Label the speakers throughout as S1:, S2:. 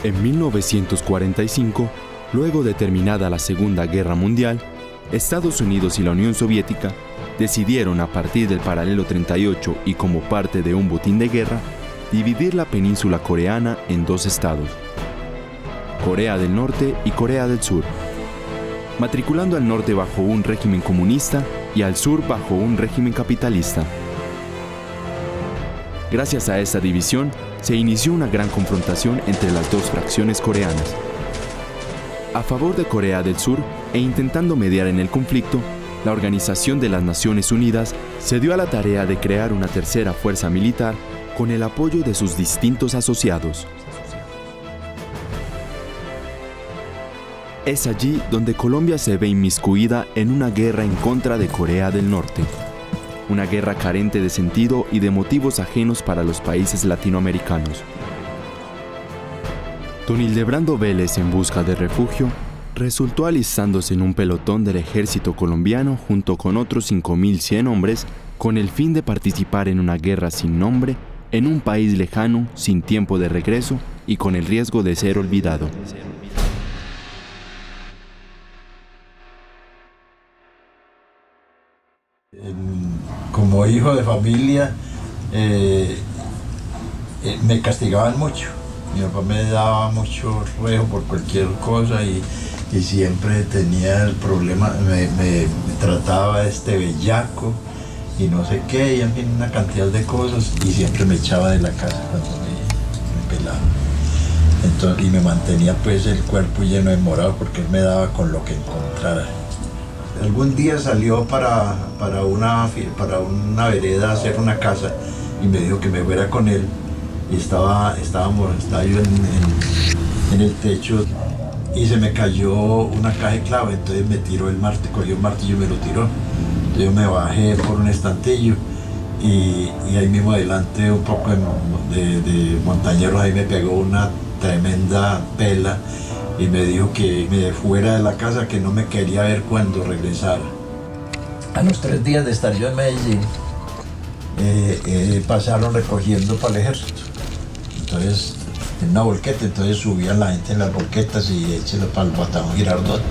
S1: En 1945, luego de terminada la Segunda Guerra Mundial, Estados Unidos y la Unión Soviética decidieron, a partir del paralelo 38 y como parte de un botín de guerra, dividir la península coreana en dos estados, Corea del Norte y Corea del Sur, matriculando al norte bajo un régimen comunista y al sur bajo un régimen capitalista. Gracias a esta división, se inició una gran confrontación entre las dos fracciones coreanas. A favor de Corea del Sur e intentando mediar en el conflicto, la Organización de las Naciones Unidas se dio a la tarea de crear una tercera fuerza militar con el apoyo de sus distintos asociados. Es allí donde Colombia se ve inmiscuida en una guerra en contra de Corea del Norte. Una guerra carente de sentido y de motivos ajenos para los países latinoamericanos. Don Hildebrando Vélez, en busca de refugio, resultó alistándose en un pelotón del ejército colombiano junto con otros 5.100 hombres con el fin de participar en una guerra sin nombre, en un país lejano, sin tiempo de regreso y con el riesgo de ser olvidado.
S2: Como hijo de familia, me castigaban mucho. Mi papá me daba mucho ruego por cualquier cosa y siempre tenía el problema, me trataba bellaco y no sé qué, y en fin, una cantidad de cosas, y siempre me echaba de la casa cuando me pelaba. Entonces, y me mantenía pues el cuerpo lleno de morado porque él me daba con lo que encontrara. Algún día salió para una vereda a hacer una casa y me dijo que me fuera con él, y estaba yo en el techo y se me cayó una caja de clavo, entonces me tiró el martillo, cogió el martillo y me lo tiró. Entonces yo me bajé por un estantillo y ahí mismo adelante un poco de montañeros, ahí me pegó una tremenda pela y me dijo que me fuera de la casa, que no me quería ver cuando regresara. A los 3 días de estar yo en Medellín, pasaron recogiendo para el ejército. Entonces, en una volqueta, entonces subían la gente en las volquetas y échelo para el batallón Girardot.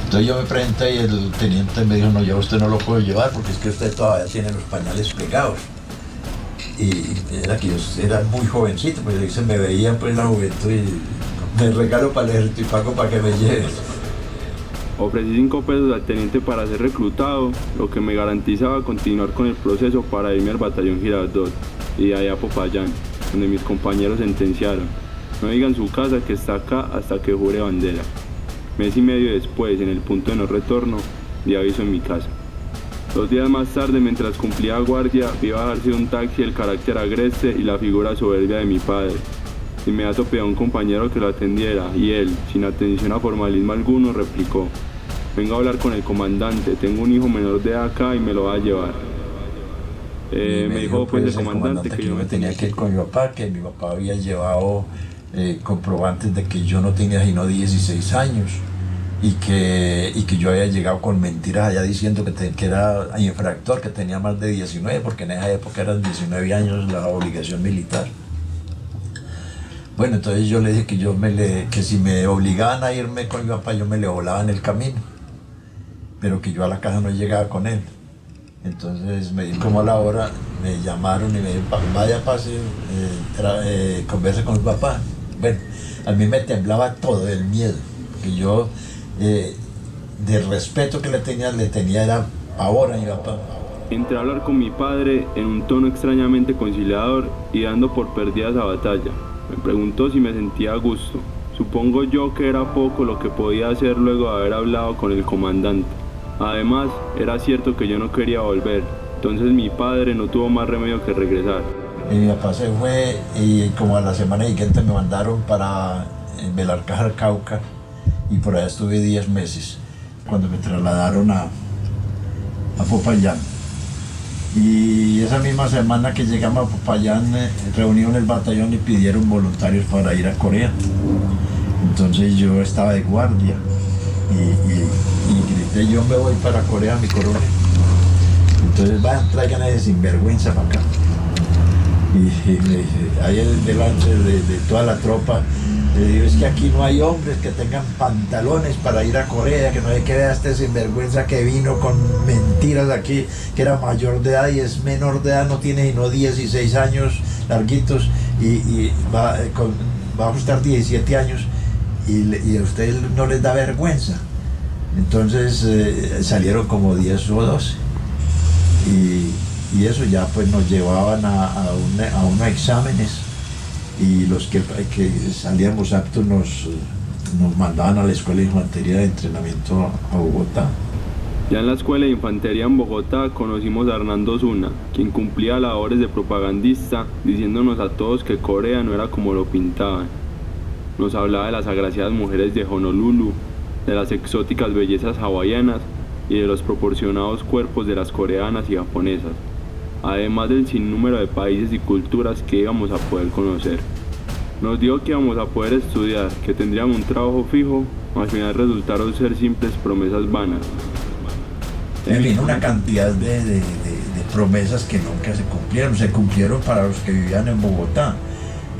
S2: Entonces yo me presenté y el teniente me dijo, no, ya usted no lo puede llevar porque es que usted todavía tiene los pañales pegados. Y era que yo era muy jovencito, pues ahí se me veía pues la juventud y me regalo para el ejército y pago para que me lleves.
S3: Ofrecí 5 pesos al teniente para ser reclutado, lo que me garantizaba continuar con el proceso para irme al batallón Girardot y de allá a Popayán, donde mis compañeros sentenciaron. No digan su casa que está acá hasta que jure bandera. Mes y medio después, en el punto de no retorno, di aviso en mi casa. 2 días más tarde, mientras cumplía guardia, vi bajarse de un taxi el carácter agreste y la figura soberbia de mi padre. De inmediato pedí a un compañero que lo atendiera y él, sin atención a formalismo alguno, replicó: vengo a hablar con el comandante, tengo un hijo menor de acá y me lo va a llevar. Me dijo pues el comandante que yo me tenía que ir con mi papá, que mi papá había llevado comprobantes de que yo no tenía sino 16 años y que yo había llegado con mentiras allá diciendo que era infractor, que tenía más de 19, porque en esa época eran 19 años la obligación militar. Bueno, entonces yo le dije que si me obligaban a irme con mi papá, yo me le volaba en el camino, pero que yo a la casa no llegaba con él. Entonces me dijo como a la hora, me llamaron y me dijeron, vaya, pase, converse con mi papá. Bueno, a mí me temblaba todo el miedo, porque yo, del respeto que le tenía era pavor a mi papá. Entré a hablar con mi padre en un tono extrañamente conciliador y dando por perdida esa batalla. Me preguntó si me sentía a gusto. Supongo yo que era poco lo que podía hacer luego de haber hablado con el comandante. Además, era cierto que yo no quería volver, entonces mi padre no tuvo más remedio que regresar. Y mi papá se fue y como a la semana siguiente me mandaron para Belarcázar, Cauca, y por allá estuve 10 meses, cuando me trasladaron a Popayán. Y esa misma semana que llegamos a Popayán, reunieron el batallón y pidieron voluntarios para ir a Corea. Entonces yo estaba de guardia y grité, yo me voy para Corea, mi coronel. Entonces van, traigan a ese sinvergüenza para acá. Y me dice, ahí delante de toda la tropa, le digo, es que aquí no hay hombres que tengan pantalones para ir a Corea, que no hay que ver a este sinvergüenza que vino con mentiras aquí, que era mayor de edad y es menor de edad, no tiene sino 16 años larguitos y va a ajustar 17 años y a usted no les da vergüenza. Entonces salieron como 10 o 12 y eso ya pues nos llevaban a unos exámenes y los que salíamos aptos nos mandaban a la escuela de infantería de entrenamiento a Bogotá.
S1: Ya en la escuela de infantería en Bogotá conocimos a Hernando Zuna, quien cumplía labores de propagandista, diciéndonos a todos que Corea no era como lo pintaban. Nos hablaba de las agraciadas mujeres de Honolulu, de las exóticas bellezas hawaianas y de los proporcionados cuerpos de las coreanas y japonesas, además del sinnúmero de países y culturas que íbamos a poder conocer. Nos dijo que íbamos a poder estudiar, que tendríamos un trabajo fijo, al final resultaron ser simples promesas vanas.
S3: En fin, una cantidad de promesas que nunca se cumplieron para los que vivían en Bogotá,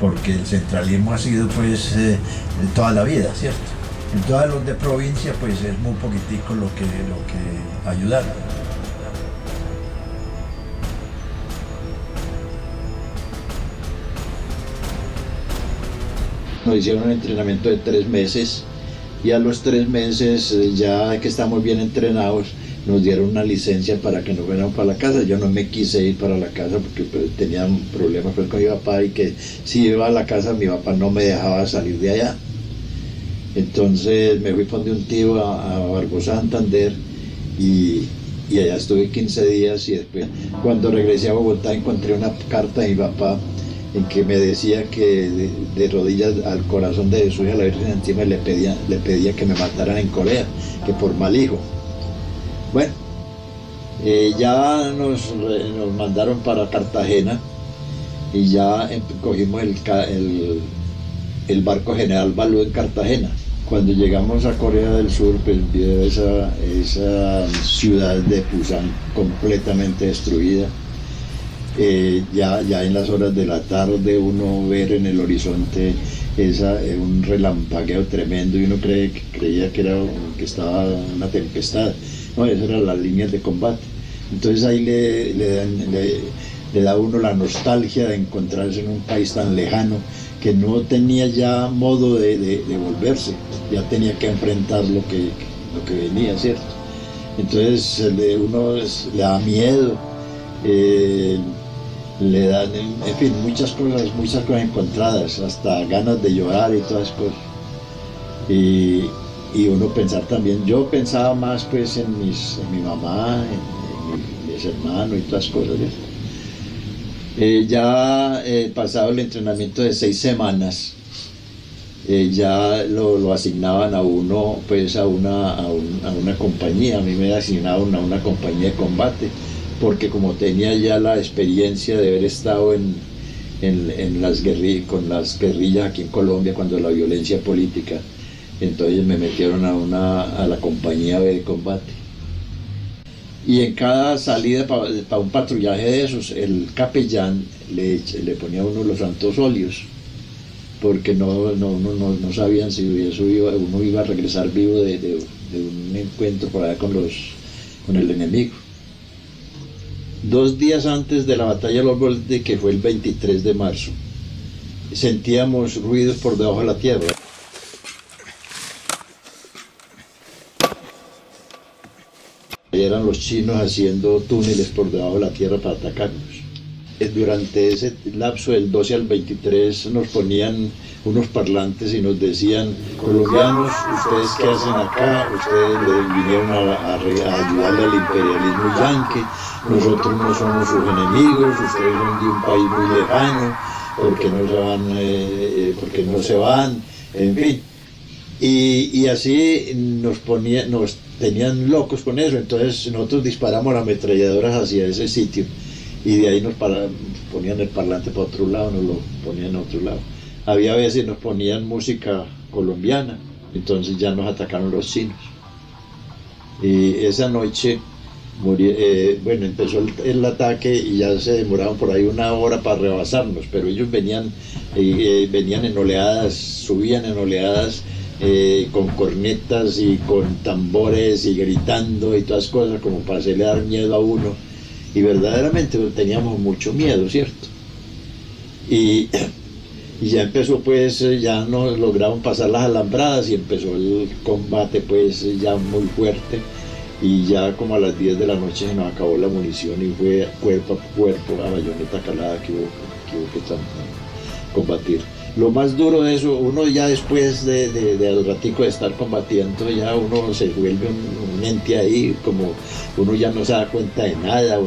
S3: porque el centralismo ha sido pues toda la vida, ¿cierto? En todos los de provincia pues es muy poquitico lo que ayudaron. Nos hicieron un entrenamiento de 3 meses y a los 3 meses, ya que estamos bien entrenados, nos dieron una licencia para que nos fuéramos para la casa. Yo no me quise ir para la casa porque pues, tenía un problema con mi papá y que si iba a la casa mi papá no me dejaba salir de allá. Entonces me fui con un tío a Barbosa, Santander y allá estuve 15 días y después cuando regresé a Bogotá encontré una carta de mi papá en que me decía que de rodillas al corazón de Jesús y a la Virgen Santísima le pedía que me mataran en Corea, que por mal hijo. Bueno, ya nos mandaron para Cartagena y ya cogimos el barco General Balú en Cartagena. Cuando llegamos a Corea del Sur, pues vi esa ciudad de Pusan completamente destruida. Ya en las horas de la tarde uno ver en el horizonte un relampagueo tremendo y uno creía que estaba una tempestad. No, esas eran las líneas de combate. Entonces ahí le da a uno la nostalgia de encontrarse en un país tan lejano que no tenía ya modo de volverse, ya tenía que enfrentar lo que venía, ¿cierto? Entonces uno le da miedo, le dan, en fin, muchas cosas encontradas, hasta ganas de llorar y todas esas cosas. Y uno pensar también, yo pensaba más pues en mi mamá, en mis hermanos y todas las cosas, ¿sí? Ya pasado el entrenamiento de 6 semanas, ya lo asignaban a uno pues a una compañía. A mí me asignaron a una compañía de combate, porque como tenía ya la experiencia de haber estado con las guerrillas aquí en Colombia cuando la violencia política, entonces me metieron a la compañía de combate. Y en cada salida para un patrullaje de esos, el capellán le ponía a uno los santos óleos, porque no sabían si uno iba a regresar vivo de un encuentro por allá con el enemigo. 2 días antes de la batalla de los Boldes, que fue el 23 de marzo, sentíamos ruidos por debajo de la tierra. Eran los chinos haciendo túneles por debajo de la tierra para atacarnos. Durante ese lapso del 12 al 23 nos ponían unos parlantes y nos decían: colombianos, ¿ustedes qué hacen acá? Ustedes vinieron a ayudarle al imperialismo yanqui, nosotros no somos sus enemigos, ustedes son de un país muy lejano, ¿por qué no se van? En fin. Y así nos tenían locos con eso. Entonces nosotros disparamos las ametralladoras hacia ese sitio y de ahí nos ponían el parlante para otro lado, nos lo ponían a otro lado. Había veces nos ponían música colombiana, entonces ya nos atacaron los chinos. Y esa noche bueno, empezó el ataque y ya se demoraron por ahí una hora para rebasarnos, pero ellos venían en oleadas, subían en oleadas con cornetas y con tambores y gritando y todas cosas como para hacerle dar miedo a uno, y verdaderamente teníamos mucho miedo, ¿cierto? Y ya empezó, pues ya nos lograron pasar las alambradas y empezó el combate pues ya muy fuerte, y ya como a las 10 de la noche se nos acabó la munición y fue cuerpo a cuerpo, a bayoneta calada que hubo que combatir. Lo más duro de eso, uno ya después de al ratico de estar combatiendo, ya uno se vuelve un ente ahí, como uno ya no se da cuenta de nada.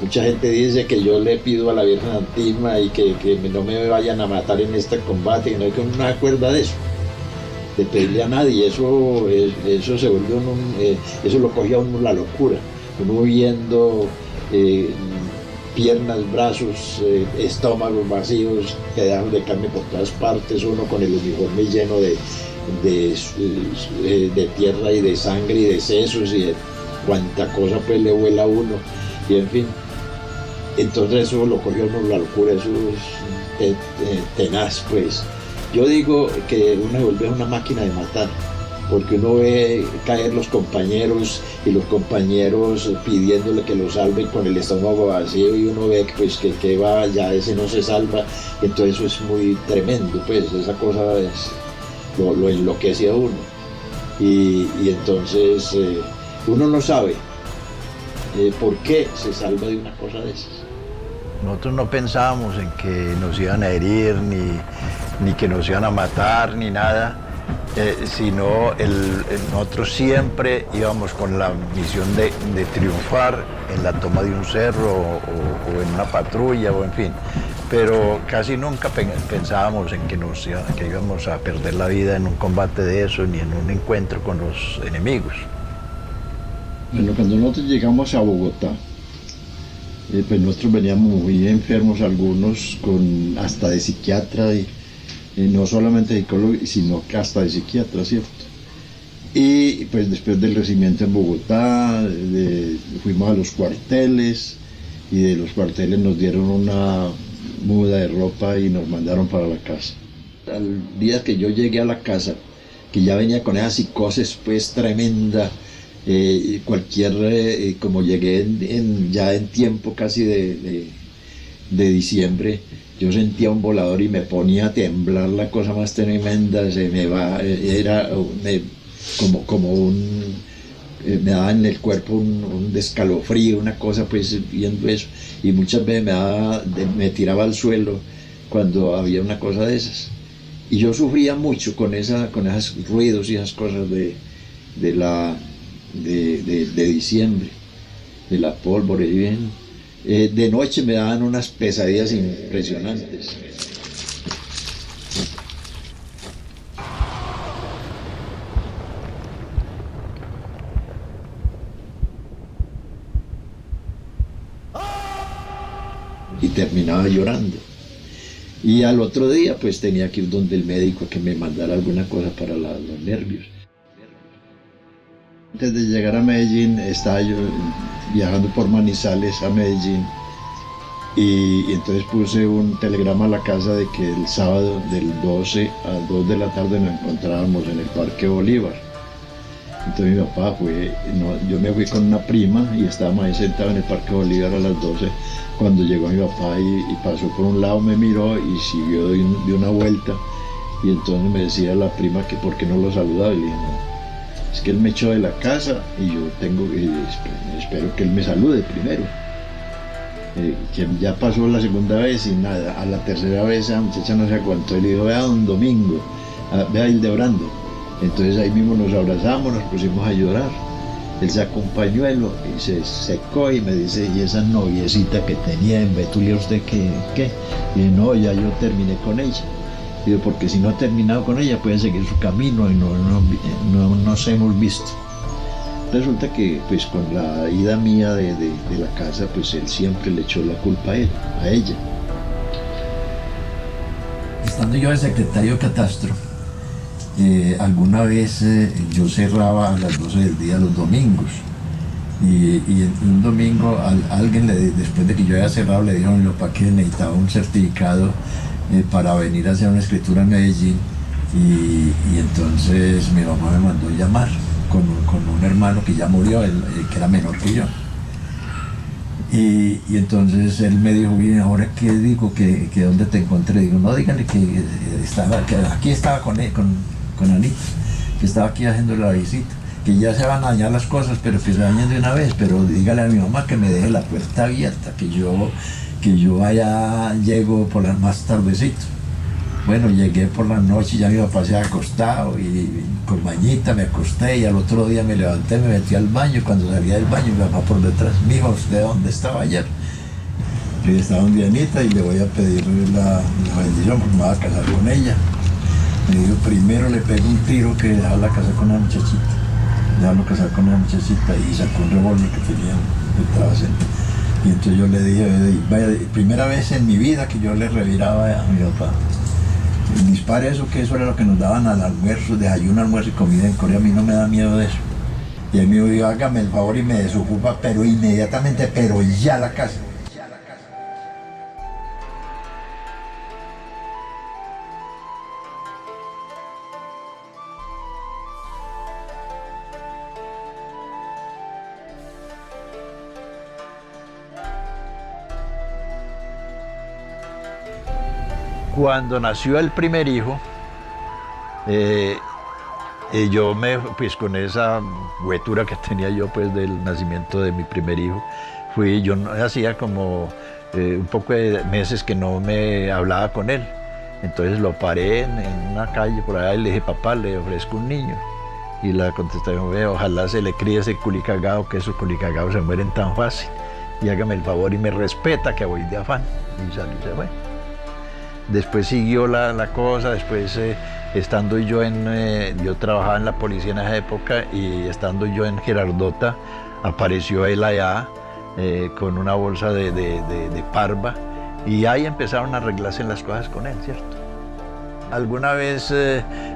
S3: Mucha gente dice que yo le pido a la Virgen Santísima y que no me vayan a matar en este combate, que uno no se acuerda de eso, de pedirle a nadie. Eso se volvió eso lo cogía a uno la locura, uno viendo piernas, brazos, estómagos vacíos, pedazos de carne por todas partes, uno con el uniforme lleno de tierra y de sangre y de sesos y de cuanta cosa pues le vuela a uno, y en fin. Entonces eso lo cogió a uno la locura, eso es tenaz pues. Yo digo que uno se vuelve una máquina de matar, porque uno ve caer los compañeros y los compañeros pidiéndole que lo salven con el estómago vacío, y uno ve que va, ya ese no se salva. Entonces eso es muy tremendo, pues esa cosa lo enloquece a uno, y entonces uno no sabe por qué se salva de una cosa de esas.
S2: Nosotros no pensábamos en que nos iban a herir, ni que nos iban a matar, ni nada. Sino nosotros siempre íbamos con la misión de triunfar en la toma de un cerro o en una patrulla o en fin, pero casi nunca pensábamos en que íbamos a perder la vida en un combate de eso, ni en un encuentro con los enemigos.
S4: Bueno, cuando nosotros llegamos a Bogotá, pues nosotros veníamos muy enfermos, algunos hasta de psiquiatra, y no solamente de psicólogo, sino que hasta de psiquiatra, ¿cierto? Y pues después del recibimiento en Bogotá, fuimos a los cuarteles, y de los cuarteles nos dieron una muda de ropa y nos mandaron para la casa. Al día que yo llegué a la casa, que ya venía con esa psicosis pues tremenda, como llegué ya en tiempo casi de diciembre, yo sentía un volador y me ponía a temblar, la cosa más tremenda, me daba en el cuerpo un escalofrío, una cosa pues viendo eso, y muchas veces me tiraba al suelo cuando había una cosa de esas, y yo sufría mucho con esos ruidos y esas cosas de diciembre, de la pólvora y bien. De noche me daban unas pesadillas impresionantes. Y terminaba llorando. Y al otro día pues tenía que ir donde el médico a que me mandara alguna cosa para los nervios. Antes de llegar a Medellín estaba yo viajando por Manizales a Medellín, y entonces puse un telegrama a la casa de que el sábado del 12 a 2 de la tarde nos encontrábamos en el Parque Bolívar. Entonces mi papá yo me fui con una prima y estábamos ahí sentados en el Parque Bolívar a las 12, cuando llegó mi papá y pasó por un lado, me miró y siguió de una vuelta, y entonces me decía la prima que por qué no lo saludaba, y le dije no, es que él me echó de la casa y yo espero que él me salude primero. Que ya pasó la segunda vez y nada, a la tercera vez la muchacha no se aguantó y le dijo, vea don Domingo, vea Hildebrando. Entonces ahí mismo nos abrazamos, nos pusimos a llorar. Él sacó un pañuelo y se secó y me dice, ¿y esa noviecita que tenía en Betulia usted qué? Y no, ya yo terminé con ella. Digo, porque si no ha terminado con ella puede seguir su camino y no nos hemos visto. Resulta que pues con la ida mía de la casa, pues él siempre le echó la culpa a ella.
S2: Estando yo de secretario de catastro,
S3: Alguna vez yo cerraba a las 12 del día los domingos. Y un domingo alguien, después de que yo había cerrado, le dijo a mi papá que necesitaba un certificado para venir a hacer una escritura en Medellín. Y entonces mi mamá me mandó llamar con un hermano que ya murió, que era menor que yo. Y entonces él me dijo, bien, ¿ahora qué digo? Que ¿dónde te encontré? Digo, no, díganle que aquí estaba con Anita, que estaba aquí haciendo la visita, que ya se van a dañar las cosas, pero que se dañen de una vez, pero dígale a mi mamá que me deje la puerta abierta, que yo allá llego por las más tardecito. Bueno, llegué por la noche, ya mi papá se había acostado y con bañita me acosté, y al otro día me levanté, me metí al baño, y cuando salía del baño mi papá por detrás, mijo, ¿usted dónde estaba ayer? Yo estaba un Dianita y le voy a pedir la bendición porque me voy a casar con ella. Me dijo, primero le pego un tiro que dejarla casar con una muchachita. Dejarlo casar con una muchachita, y sacó un revólver que tenía detrás. Y entonces yo le dije, vaya, primera vez en mi vida que yo le reviraba a mi papá. Dispare eso, que eso era lo que nos daban al almuerzo, desayuno, almuerzo y comida en Corea. A mí no me da miedo de eso. Y él me dijo, hágame el favor y me desocupa, pero inmediatamente, pero ya la casa. Cuando nació el primer hijo, yo pues con esa huetura que tenía yo pues del nacimiento de mi primer hijo, yo no, hacía como un poco de meses que no me hablaba con él. Entonces lo paré en una calle por allá y le dije, papá, le ofrezco un niño. Y la contestación fue, ojalá se le críe ese culicagado, que esos culicagados se mueren tan fácil. Y hágame el favor y me respeta que voy de afán. Y salió y se fue. Después siguió la cosa, después estando yo yo trabajaba en la policía en esa época, y estando yo en Girardota, apareció él allá con una bolsa de parva, y ahí empezaron a arreglarse las cosas con él, ¿cierto? Alguna vez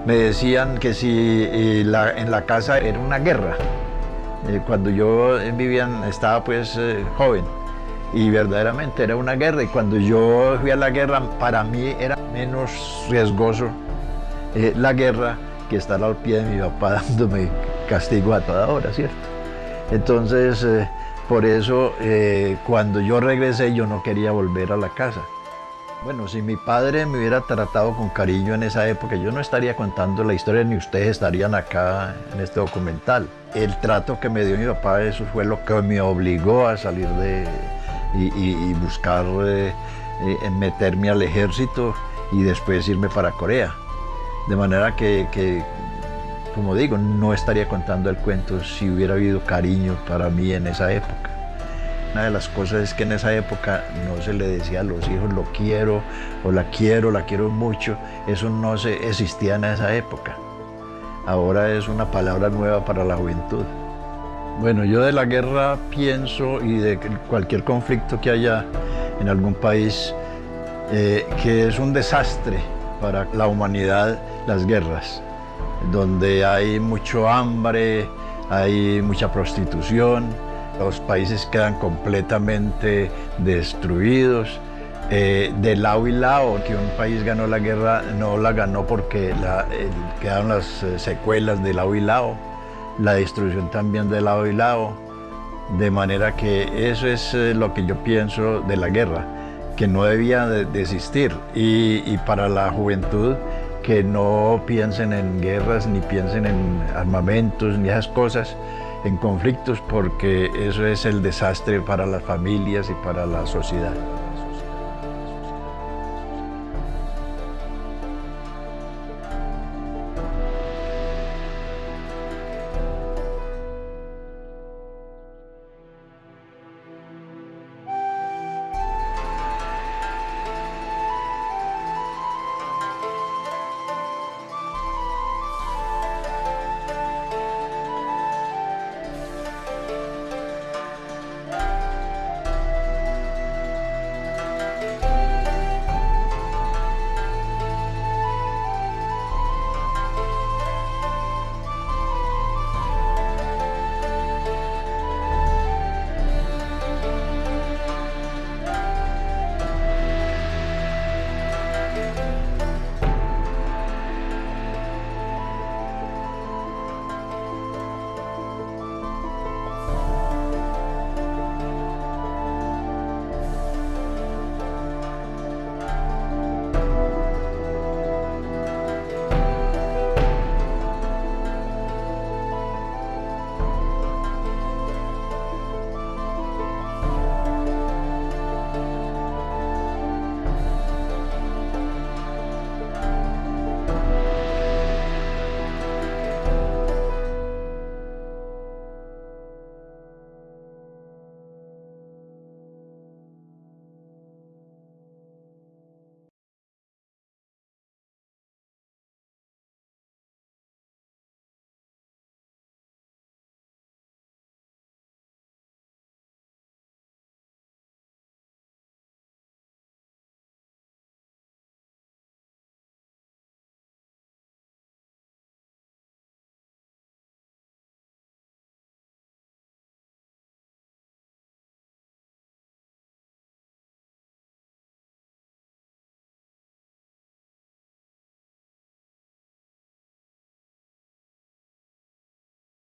S3: me decían que si en la casa era una guerra. Cuando yo estaba pues joven. Y verdaderamente era una guerra, y cuando yo fui a la guerra, para mí era menos riesgoso la guerra que estar al pie de mi papá dándome castigo a toda hora, ¿cierto? Entonces, por eso, cuando yo regresé, yo no quería volver a la casa. Bueno, si mi padre me hubiera tratado con cariño en esa época, yo no estaría contando la historia, ni ustedes estarían acá en este documental. El trato que me dio mi papá, eso fue lo que me obligó a salir y buscar meterme al ejército y después irme para Corea. De manera que, como digo, no estaría contando el cuento si hubiera habido cariño para mí en esa época. Una de las cosas es que en esa época no se le decía a los hijos lo quiero o la quiero mucho. Eso no existía en esa época. Ahora es una palabra nueva para la juventud. Bueno, yo de la guerra pienso, y de cualquier conflicto que haya en algún país, que es un desastre para la humanidad las guerras, donde hay mucho hambre, hay mucha prostitución, los países quedan completamente destruidos. De lado y lado, que un país ganó la guerra, no la ganó porque quedaron las secuelas de lado y lado, la destrucción también de lado y lado, de manera que eso es lo que yo pienso de la guerra, que no debía de existir, y para la juventud que no piensen en guerras, ni piensen en armamentos, ni esas cosas, en conflictos, porque eso es el desastre para las familias y para la sociedad.